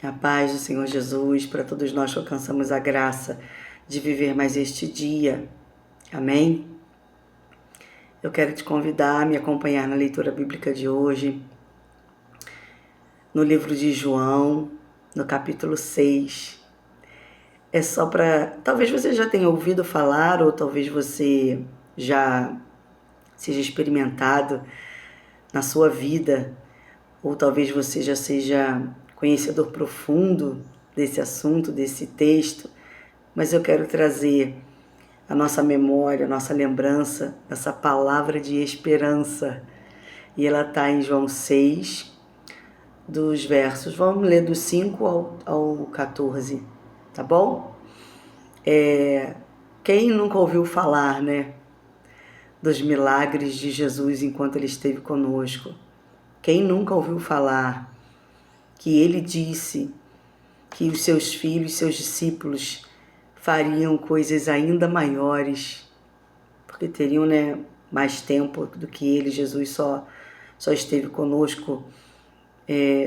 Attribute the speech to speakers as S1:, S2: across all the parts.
S1: A paz do Senhor Jesus para todos nós que alcançamos a graça de viver mais este dia. Amém? Eu quero te convidar a me acompanhar na leitura bíblica de hoje, no livro de João, no capítulo 6. É só para... Talvez você já tenha ouvido falar, ou talvez você já seja experimentado na sua vida, ou talvez você já seja conhecedor profundo desse assunto, desse texto, mas eu quero trazer a nossa memória, a nossa lembrança, essa palavra de esperança. E ela está em João 6, dos versos, vamos ler do 5 ao 14, tá bom? Quem nunca ouviu falar, né, dos milagres de Jesus enquanto ele esteve conosco? Quem nunca ouviu falar que ele disse que os seus filhos, seus discípulos fariam coisas ainda maiores, porque teriam, né, mais tempo do que ele. Jesus só esteve conosco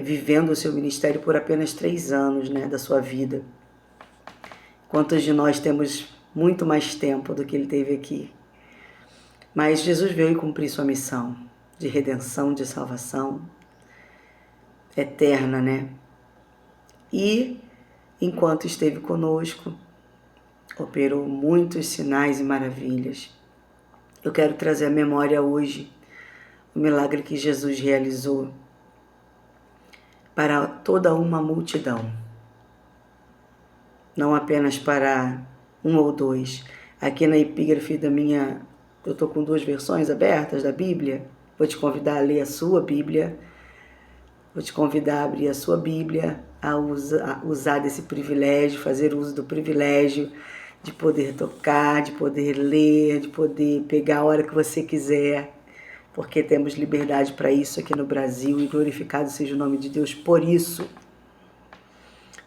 S1: vivendo o seu ministério por apenas 3 anos, né, da sua vida. Quantos de nós temos muito mais tempo do que ele teve aqui? Mas Jesus veio cumprir sua missão de redenção, de salvação eterna, né? E enquanto esteve conosco, operou muitos sinais e maravilhas. Eu quero trazer à memória hoje o milagre que Jesus realizou para toda uma multidão. Não apenas para um ou dois. Aqui na epígrafe da minha... Eu estou com 2 versões abertas da Bíblia. Vou te convidar a ler a sua Bíblia. Vou te convidar a abrir a sua Bíblia, a usar desse privilégio, fazer uso do privilégio de poder tocar, de poder ler, de poder pegar a hora que você quiser, porque temos liberdade para isso aqui no Brasil e glorificado seja o nome de Deus por isso.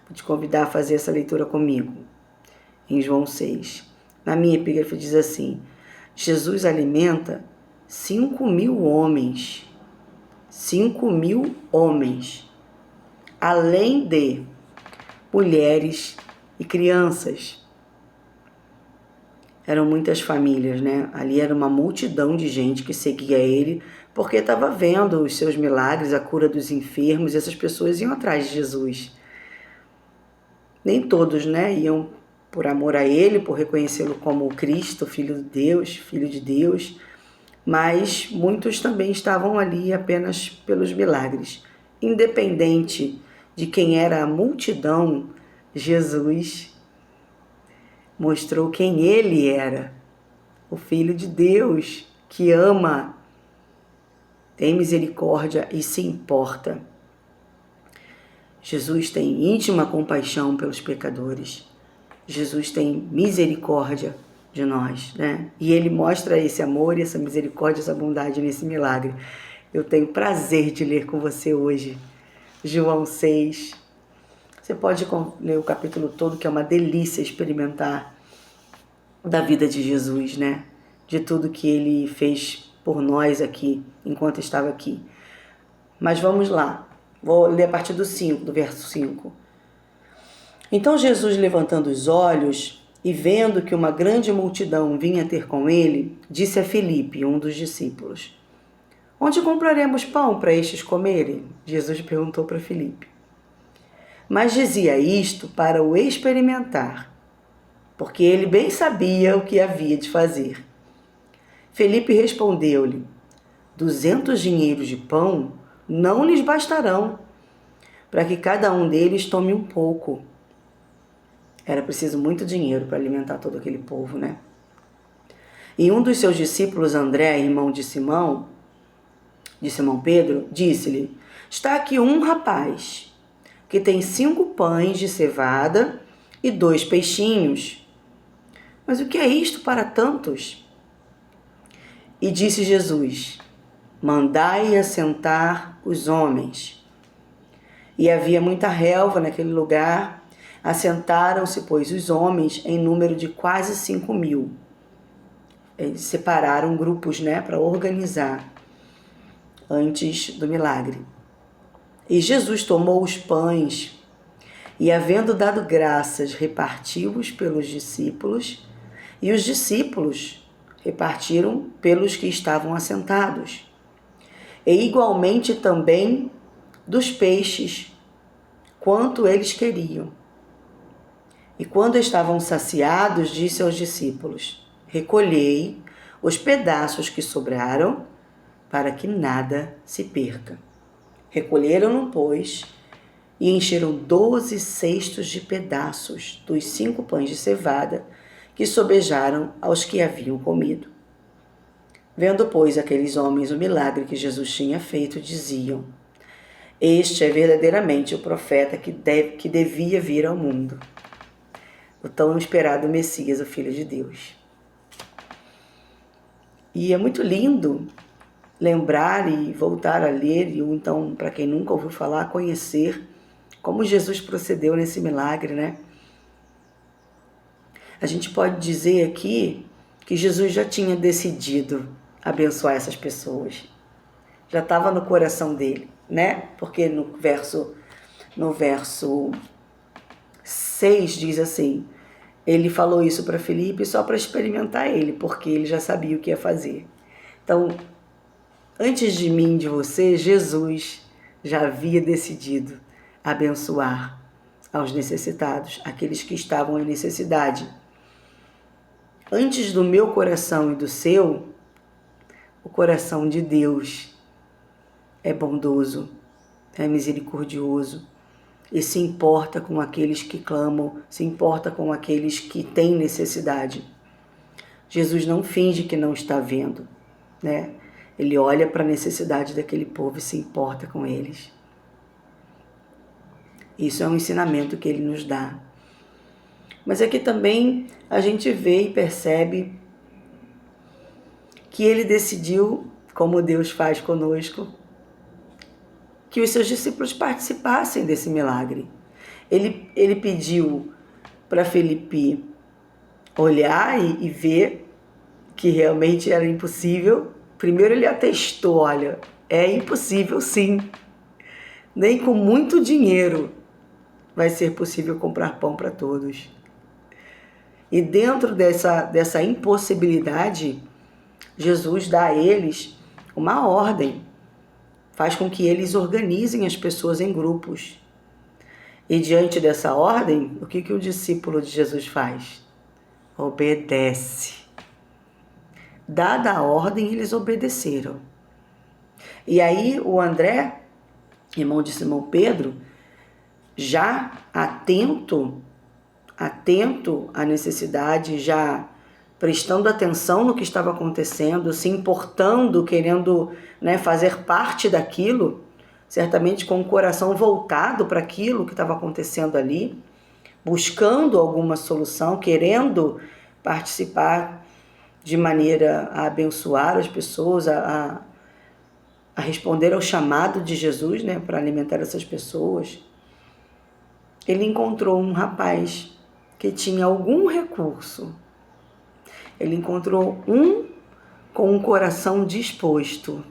S1: Vou te convidar a fazer essa leitura comigo, em João 6. Na minha epígrafe diz assim: Jesus alimenta 5.000 homens. 5.000 homens, além de mulheres e crianças. Eram muitas famílias, né? Ali era uma multidão de gente que seguia ele, porque estava vendo os seus milagres, a cura dos enfermos, e essas pessoas iam atrás de Jesus. Nem todos, né, iam por amor a ele, por reconhecê-lo como Cristo, Filho de Deus, mas muitos também estavam ali apenas pelos milagres. Independente de quem era a multidão, Jesus mostrou quem ele era, o Filho de Deus, que ama, tem misericórdia e se importa. Jesus tem íntima compaixão pelos pecadores. Jesus tem misericórdia de nós, né? E ele mostra esse amor, essa misericórdia, essa bondade nesse milagre. Eu tenho prazer de ler com você hoje João 6. Você pode ler o capítulo todo, que é uma delícia experimentar da vida de Jesus, né? De tudo que ele fez por nós aqui, enquanto estava aqui. Mas vamos lá. Vou ler a partir do verso 5. Então Jesus, levantando os olhos e vendo que uma grande multidão vinha ter com ele, disse a Filipe, um dos discípulos: Onde compraremos pão para estes comerem? Jesus perguntou para Filipe. Mas dizia isto para o experimentar, porque ele bem sabia o que havia de fazer. Filipe respondeu-lhe: 200 dinheiros de pão não lhes bastarão, para que cada um deles tome um pouco. Era preciso muito dinheiro para alimentar todo aquele povo, né? E um dos seus discípulos, André, irmão de Simão Pedro, disse-lhe: Está aqui um rapaz que tem 5 pães de cevada e 2 peixinhos. Mas o que é isto para tantos? E disse Jesus: Mandai assentar os homens. E havia muita relva naquele lugar. Assentaram-se, pois, os homens em número de quase 5.000. Eles separaram grupos, né, para organizar antes do milagre. E Jesus tomou os pães E havendo dado graças, repartiu-os pelos discípulos, e os discípulos repartiram pelos que estavam assentados. E igualmente também dos peixes, quanto eles queriam. E quando estavam saciados, disse aos discípulos: recolhei os pedaços que sobraram, para que nada se perca. Recolheram-no, pois, e encheram 12 cestos de pedaços dos 5 pães de cevada que sobejaram aos que haviam comido. Vendo, pois, aqueles homens o milagre que Jesus tinha feito, diziam: este é verdadeiramente o profeta que devia vir ao mundo, o tão esperado Messias, o Filho de Deus. E é muito lindo lembrar e voltar a ler, ou então, para quem nunca ouviu falar, conhecer como Jesus procedeu nesse milagre, né? A gente pode dizer aqui que Jesus já tinha decidido abençoar essas pessoas. Já estava no coração dele, né? Porque no verso 6 diz assim: ele falou isso para Filipe só para experimentar ele, porque ele já sabia o que ia fazer. Então, antes de mim, de você, Jesus já havia decidido abençoar aos necessitados, aqueles que estavam em necessidade. Antes do meu coração e do seu, o coração de Deus é bondoso, é misericordioso e se importa com aqueles que clamam, se importa com aqueles que têm necessidade. Jesus não finge que não está vendo, né? Ele olha para a necessidade daquele povo e se importa com eles. Isso é um ensinamento que ele nos dá. Mas aqui também a gente vê e percebe que ele decidiu, como Deus faz conosco, que os seus discípulos participassem desse milagre. Ele pediu para Filipe olhar e ver que realmente era impossível. Primeiro ele atestou, olha, é impossível sim. Nem com muito dinheiro vai ser possível comprar pão para todos. E dentro dessa impossibilidade, Jesus dá a eles uma ordem. Faz com que eles organizem as pessoas em grupos. E diante dessa ordem, o que o discípulo de Jesus faz? Obedece. Dada a ordem, eles obedeceram. E aí o André, irmão de Simão Pedro, já atento à necessidade, já prestando atenção no que estava acontecendo, se importando, querendo, né, fazer parte daquilo, certamente com o coração voltado para aquilo que estava acontecendo ali, buscando alguma solução, querendo participar de maneira a abençoar as pessoas, a responder ao chamado de Jesus, né, para alimentar essas pessoas. Ele encontrou um rapaz que tinha algum recurso. Ele encontrou um com um coração disposto,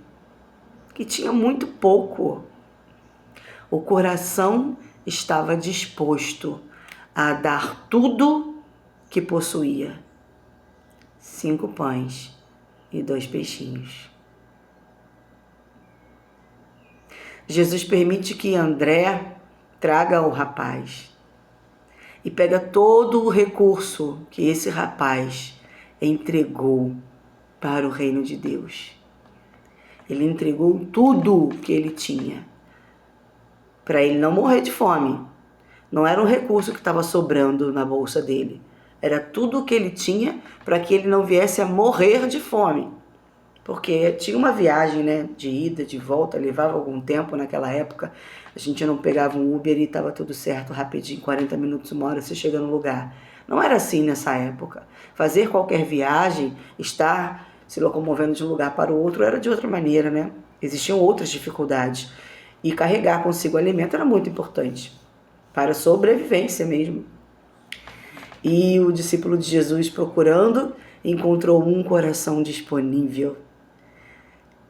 S1: que tinha muito pouco. O coração estava disposto a dar tudo que possuía. 5 pães e 2 peixinhos. Jesus permite que André traga o rapaz e pega todo o recurso que esse rapaz entregou para o reino de Deus. Ele entregou tudo que ele tinha para ele não morrer de fome. Não era um recurso que estava sobrando na bolsa dele. Era tudo o que ele tinha para que ele não viesse a morrer de fome. Porque tinha uma viagem, né, de ida, de volta, levava algum tempo naquela época. A gente não pegava um Uber e estava tudo certo, rapidinho, 40 minutos, 1 hora, você chega no lugar. Não era assim nessa época. Fazer qualquer viagem, estar se locomovendo de um lugar para o outro, era de outra maneira, né? Existiam outras dificuldades. E carregar consigo alimento era muito importante, para a sobrevivência mesmo. E o discípulo de Jesus, procurando, encontrou um coração disponível.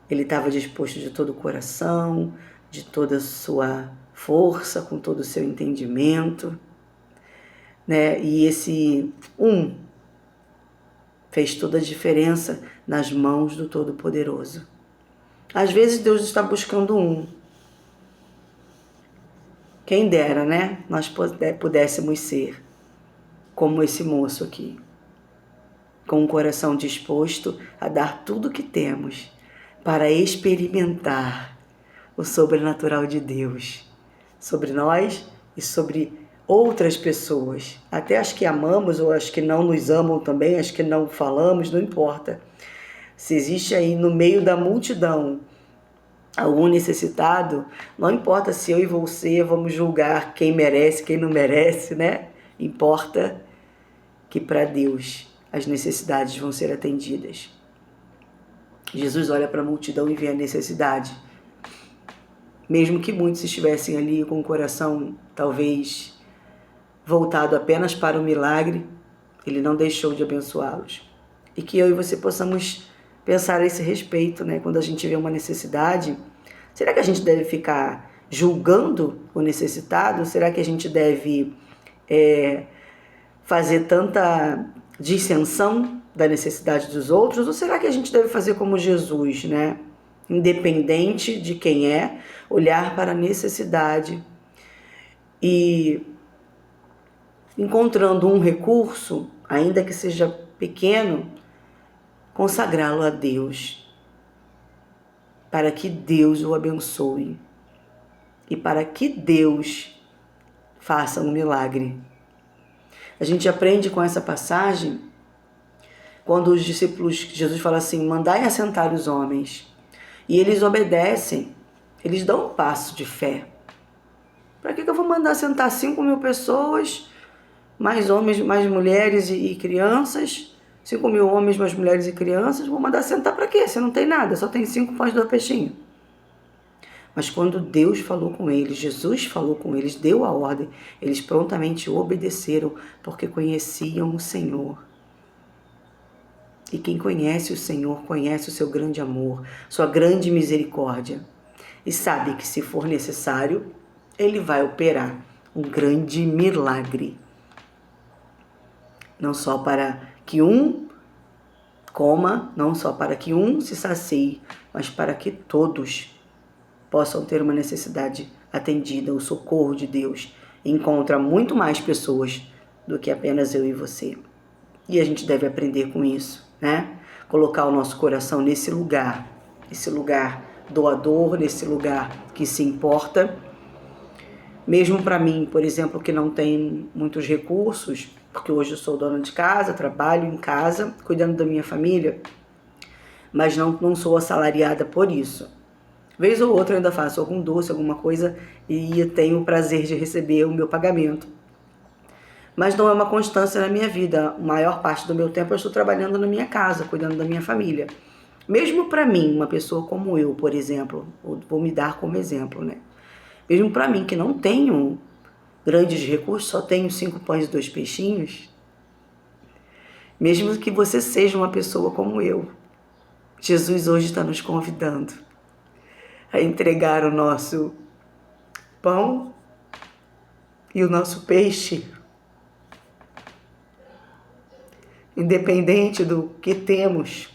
S1: Ele estava disposto de todo o coração, de toda a sua força, com todo o seu entendimento, né? E esse fez toda a diferença nas mãos do Todo-Poderoso. Às vezes Deus está buscando Quem dera, né? Nós pudéssemos ser como esse moço aqui, com um coração disposto a dar tudo o que temos para experimentar o sobrenatural de Deus sobre nós e sobre outras pessoas, até as que amamos ou as que não nos amam também, as que não falamos, não importa. Se existe aí no meio da multidão algum necessitado, não importa se eu e você vamos julgar quem merece, quem não merece, né? Importa que para Deus as necessidades vão ser atendidas. Jesus olha para a multidão e vê a necessidade. Mesmo que muitos estivessem ali com o coração talvez voltado apenas para o milagre, Ele não deixou de abençoá-los. E que eu e você possamos pensar a esse respeito, né? Quando a gente vê uma necessidade, será que a gente deve ficar julgando o necessitado? Será que a gente deve fazer tanta dissensão da necessidade dos outros? Ou será que a gente deve fazer como Jesus, né? Independente de quem é, olhar para a necessidade e, encontrando um recurso, ainda que seja pequeno, consagrá-lo a Deus, para que Deus o abençoe e para que Deus faça um milagre. A gente aprende com essa passagem quando os discípulos, Jesus fala assim, mandai assentar os homens, e eles obedecem, eles dão um passo de fé. Para que eu vou mandar assentar 5.000 pessoas, mais homens, mais mulheres e crianças, 5.000 homens, mais mulheres e crianças, vou mandar assentar para quê? Você não tem nada, só tem 5 pães e 2 peixinhos. Mas quando Deus falou com eles, Jesus falou com eles, deu a ordem, eles prontamente obedeceram, porque conheciam o Senhor. E quem conhece o Senhor, conhece o seu grande amor, sua grande misericórdia. E sabe que se for necessário, Ele vai operar um grande milagre. Não só para que um coma, não só para que um se sacie, mas para que todos possam ter uma necessidade atendida, o socorro de Deus. Encontra muito mais pessoas do que apenas eu e você. E a gente deve aprender com isso, né? Colocar o nosso coração nesse lugar doador, nesse lugar que se importa. Mesmo para mim, por exemplo, que não tem muitos recursos, porque hoje eu sou dona de casa, trabalho em casa, cuidando da minha família, mas não sou assalariada por isso. Vez ou outra eu ainda faço algum doce, alguma coisa, e tenho o prazer de receber o meu pagamento. Mas não é uma constância na minha vida. A maior parte do meu tempo eu estou trabalhando na minha casa, cuidando da minha família. Mesmo para mim, uma pessoa como eu, por exemplo, vou me dar como exemplo, né? Mesmo para mim, que não tenho grandes recursos, só tenho 5 pães e 2 peixinhos, mesmo que você seja uma pessoa como eu, Jesus hoje está nos convidando a entregar o nosso pão e o nosso peixe, independente do que temos,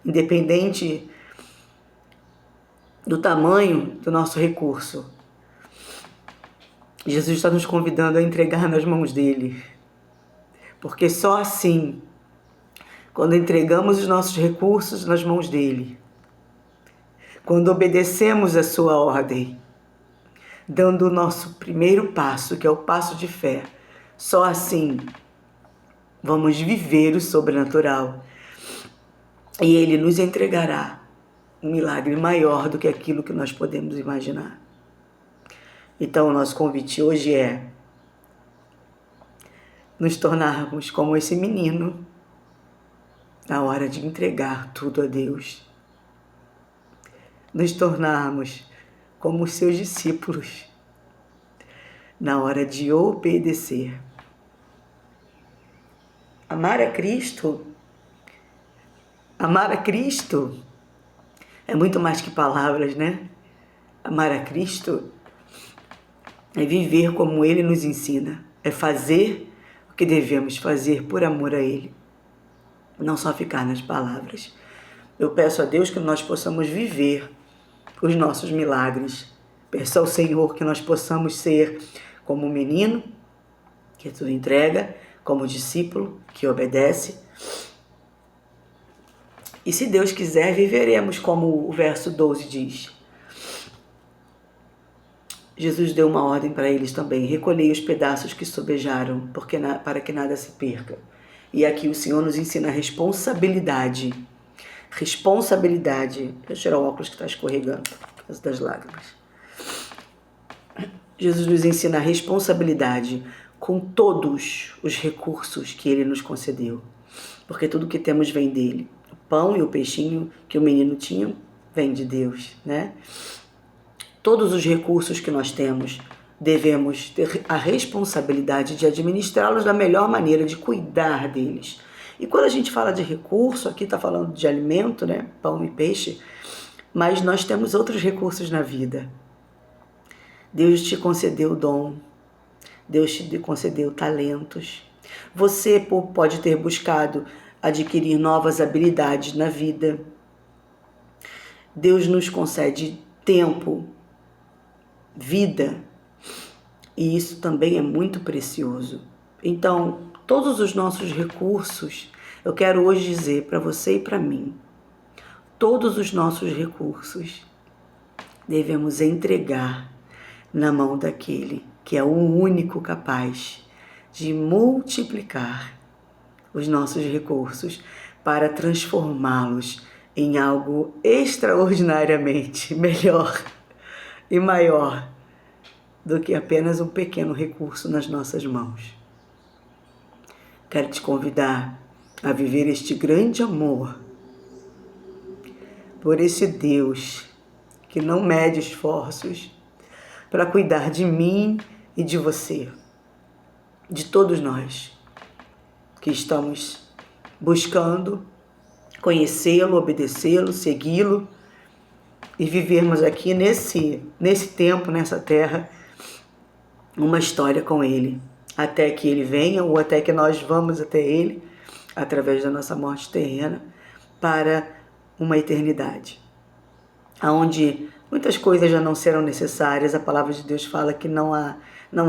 S1: independente do tamanho do nosso recurso. Jesus está nos convidando a entregar nas mãos dele, porque só assim, quando entregamos os nossos recursos nas mãos dele, quando obedecemos a sua ordem, dando o nosso primeiro passo, que é o passo de fé, só assim vamos viver o sobrenatural. E Ele nos entregará um milagre maior do que aquilo que nós podemos imaginar. Então, o nosso convite hoje é nos tornarmos como esse menino na hora de entregar tudo a Deus. Nos tornarmos como os seus discípulos na hora de obedecer. Amar a Cristo é muito mais que palavras, né? Amar a Cristo é viver como Ele nos ensina, é fazer o que devemos fazer por amor a Ele, não só ficar nas palavras. Eu peço a Deus que nós possamos viver os nossos milagres. Peço ao Senhor que nós possamos ser como o menino, que tudo entrega, como o discípulo, que obedece. E se Deus quiser, viveremos como o verso 12 diz. Jesus deu uma ordem para eles também: recolhei os pedaços que sobejaram, para que nada se perca. E aqui o Senhor nos ensina a responsabilidade. Responsabilidade. Deixa eu tirar o óculos que está escorregando por causa das lágrimas. Jesus nos ensina a responsabilidade com todos os recursos que Ele nos concedeu. Porque tudo que temos vem dEle. O pão e o peixinho que o menino tinha vem de Deus, né? Todos os recursos que nós temos, devemos ter a responsabilidade de administrá-los da melhor maneira, de cuidar deles. E quando a gente fala de recurso, aqui está falando de alimento, né? Pão e peixe, mas nós temos outros recursos na vida. Deus te concedeu dom, Deus te concedeu talentos. Você pode ter buscado adquirir novas habilidades na vida. Deus nos concede tempo, vida, e isso também é muito precioso. Então, todos os nossos recursos, eu quero hoje dizer para você e para mim, todos os nossos recursos devemos entregar na mão daquele que é o único capaz de multiplicar os nossos recursos para transformá-los em algo extraordinariamente melhor e maior do que apenas um pequeno recurso nas nossas mãos. Quero te convidar a viver este grande amor por esse Deus que não mede esforços para cuidar de mim e de você, de todos nós que estamos buscando conhecê-lo, obedecê-lo, segui-lo e vivermos aqui nesse tempo, nessa terra, uma história com Ele, até que Ele venha ou até que nós vamos até Ele, através da nossa morte terrena, para uma eternidade, onde muitas coisas já não serão necessárias. A palavra de Deus fala que não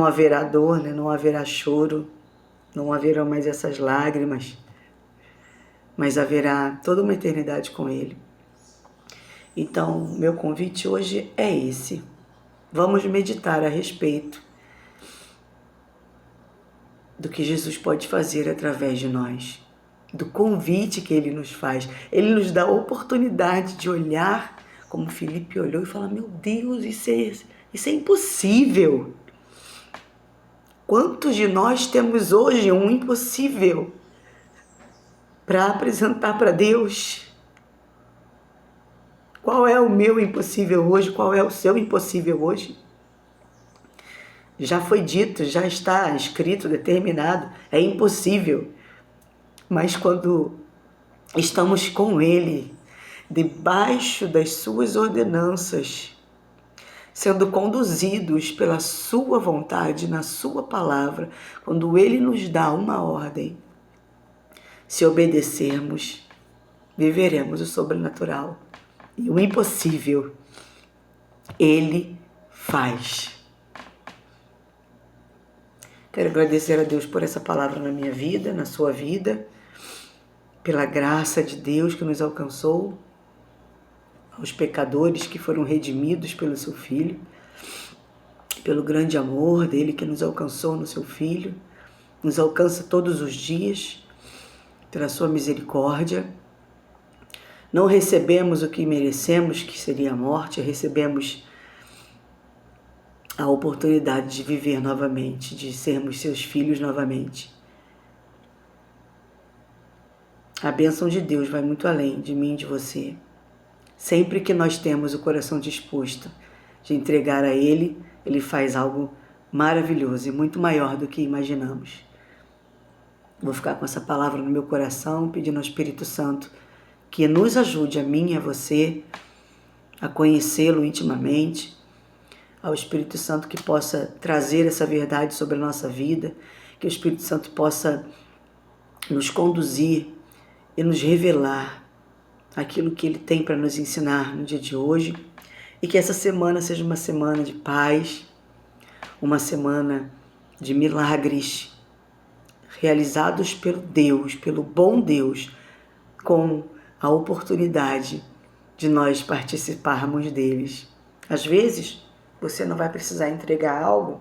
S1: haverá dor, né? Não haverá choro, não haverão mais essas lágrimas, mas haverá toda uma eternidade com Ele. Então, meu convite hoje é esse. Vamos meditar a respeito do que Jesus pode fazer através de nós, do convite que Ele nos faz. Ele nos dá a oportunidade de olhar como Filipe olhou e falar: meu Deus, isso é impossível. Quantos de nós temos hoje um impossível para apresentar para Deus? Qual é o meu impossível hoje? Qual é o seu impossível hoje? Já foi dito, já está escrito, determinado, é impossível. Mas quando estamos com Ele, debaixo das suas ordenanças, sendo conduzidos pela sua vontade, na sua palavra, quando Ele nos dá uma ordem, se obedecermos, viveremos o sobrenatural. E o impossível, Ele faz. Quero agradecer a Deus por essa palavra na minha vida, na sua vida, pela graça de Deus que nos alcançou, aos pecadores que foram redimidos pelo seu Filho, pelo grande amor dele que nos alcançou no seu Filho, nos alcança todos os dias, pela sua misericórdia. Não recebemos o que merecemos, que seria a morte, recebemos a oportunidade de viver novamente, de sermos seus filhos novamente. A bênção de Deus vai muito além de mim e de você. Sempre que nós temos o coração disposto de entregar a Ele, Ele faz algo maravilhoso e muito maior do que imaginamos. Vou ficar com essa palavra no meu coração, pedindo ao Espírito Santo que nos ajude, a mim e a você, a conhecê-lo intimamente, ao Espírito Santo que possa trazer essa verdade sobre a nossa vida, que o Espírito Santo possa nos conduzir e nos revelar aquilo que Ele tem para nos ensinar no dia de hoje, e que essa semana seja uma semana de paz, uma semana de milagres realizados pelo Deus, pelo bom Deus, com a oportunidade de nós participarmos deles. Às vezes, você não vai precisar entregar algo,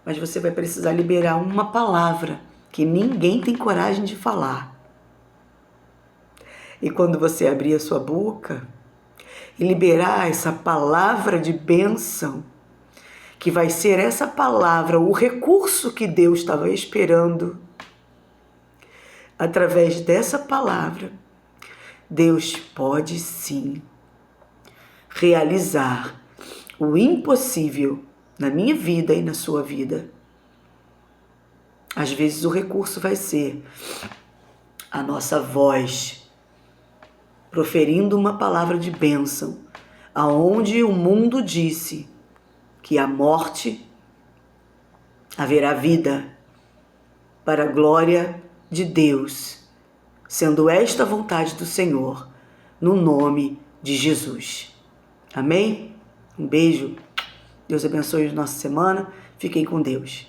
S1: mas você vai precisar liberar uma palavra que ninguém tem coragem de falar. E quando você abrir a sua boca e liberar essa palavra de bênção, que vai ser essa palavra, o recurso que Deus estava esperando, através dessa palavra, Deus pode sim realizar o impossível na minha vida e na sua vida. Às vezes o recurso vai ser a nossa voz, proferindo uma palavra de bênção, aonde o mundo disse que a morte haverá vida, para a glória de Deus, sendo esta a vontade do Senhor, no nome de Jesus. Amém? Um beijo. Deus abençoe a nossa semana. Fiquem com Deus.